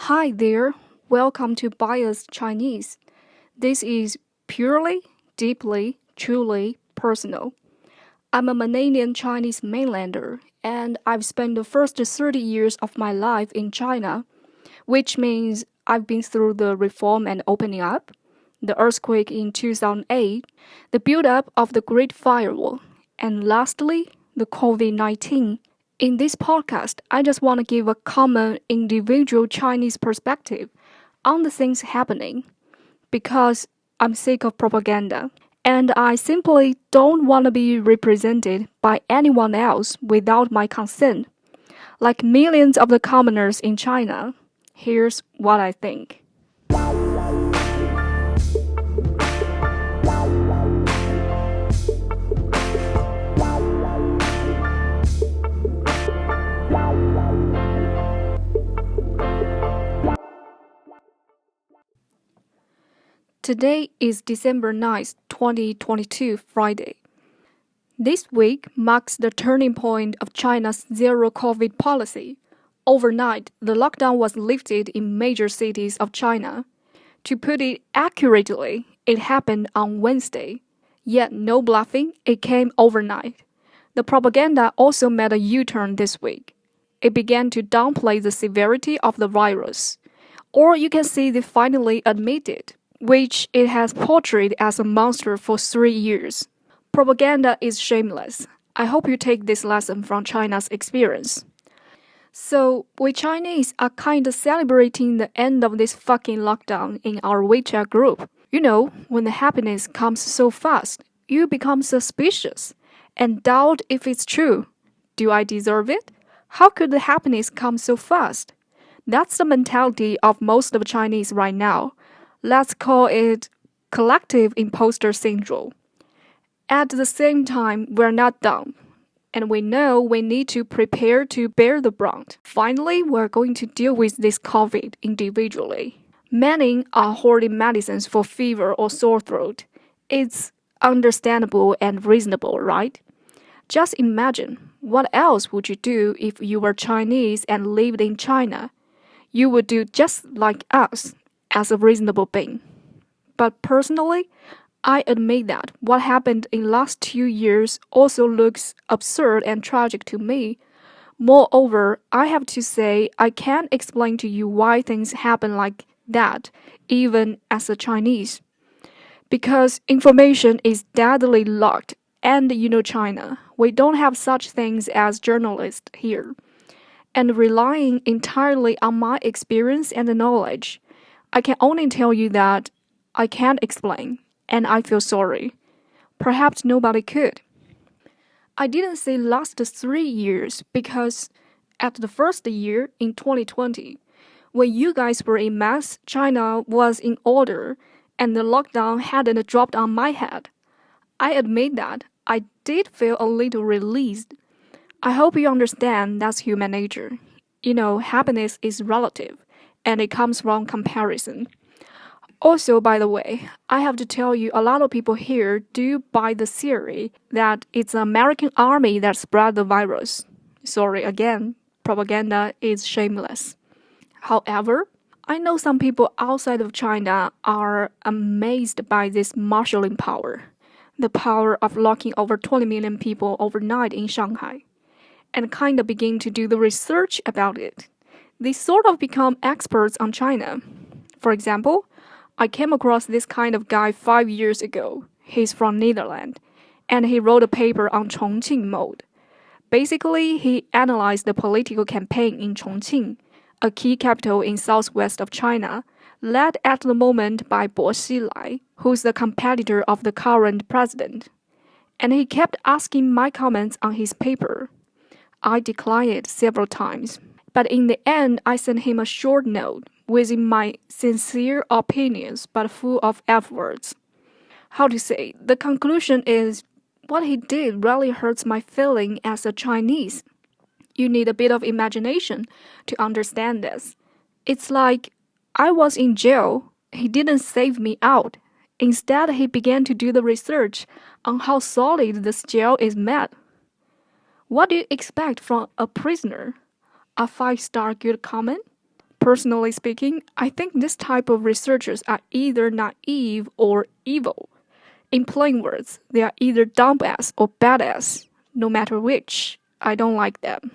Hi there, welcome to Bias Chinese. This is purely, deeply, truly personal. I'm a Mananian Chinese mainlander, and I've spent the first 30 years of my life in China, which means I've been through the reform and opening up, the earthquake in 2008, the build-up of the Great Firewall, and lastly, the COVID-19. In this podcast, I just want to give a common individual Chinese perspective on the things happening because I'm sick of propaganda and I simply don't want to be represented by anyone else without my consent. Like millions of the commoners in China, here's what I think. Today is December 9th, 2022, Friday. This week marks the turning point of China's zero-COVID policy. Overnight, the lockdown was lifted in major cities of China. To put it accurately, it happened on Wednesday. Yet no bluffing, it came overnight. The propaganda also made a U-turn this week. It began to downplay the severity of the virus. Or you can see they finally admit it, which it has portrayed as a monster for 3 years. Propaganda is shameless. I hope you take this lesson from China's experience. So, we Chinese are kinda celebrating the end of this fucking lockdown in our WeChat group. You know, when the happiness comes so fast, you become suspicious and doubt if it's true. Do I deserve it? How could the happiness come so fast? That's the mentality of most of Chinese right now. Let's call it collective imposter syndrome. At the same time, we're not done. And we know we need to prepare to bear the brunt. Finally, we're going to deal with this COVID individually. Many are hoarding medicines for fever or sore throat. It's understandable and reasonable, right? Just imagine, what else would you do if you were Chinese and lived in China? You would do just like us, as a reasonable being. But personally, I admit that what happened in last 2 years also looks absurd and tragic to me. Moreover, I have to say I can't explain to you why things happen like that, even as a Chinese. Because information is deadly locked, and you know China, we don't have such things as journalists here. And relying entirely on my experience and knowledge, I can only tell you that I can't explain, and I feel sorry. Perhaps nobody could. I didn't say last 3 years because at the first year in 2020, when you guys were in mass, China was in order and the lockdown hadn't dropped on my head. I admit that I did feel a little released. I hope you understand that's human nature. You know, happiness is relative, and it comes from comparison. Also, by the way, I have to tell you a lot of people here do buy the theory that it's the American army that spread the virus. Sorry again, propaganda is shameless. However, I know some people outside of China are amazed by this marshalling power, the power of locking over 20 million people overnight in Shanghai, and kind of begin to do the research about it. They sort of become experts on China. For example, I came across this kind of guy 5 years ago. He's from Netherlands, and he wrote a paper on Chongqing mode. Basically, he analyzed the political campaign in Chongqing, a key capital in southwest of China, led at the moment by Bo Xilai, who's the competitor of the current president. And he kept asking my comments on his paper. I declined it several times, but in the end, I sent him a short note with my sincere opinions but full of F-words. How to say, the conclusion is, what he did really hurts my feeling as a Chinese. You need a bit of imagination to understand this. It's like I was in jail. He didn't save me out. Instead, he began to do the research on how solid this jail is made. What do you expect from a prisoner? A 5-star good comment? Personally speaking, I think this type of researchers are either naive or evil. In plain words, they are either dumbass or badass. No matter which, I don't like them.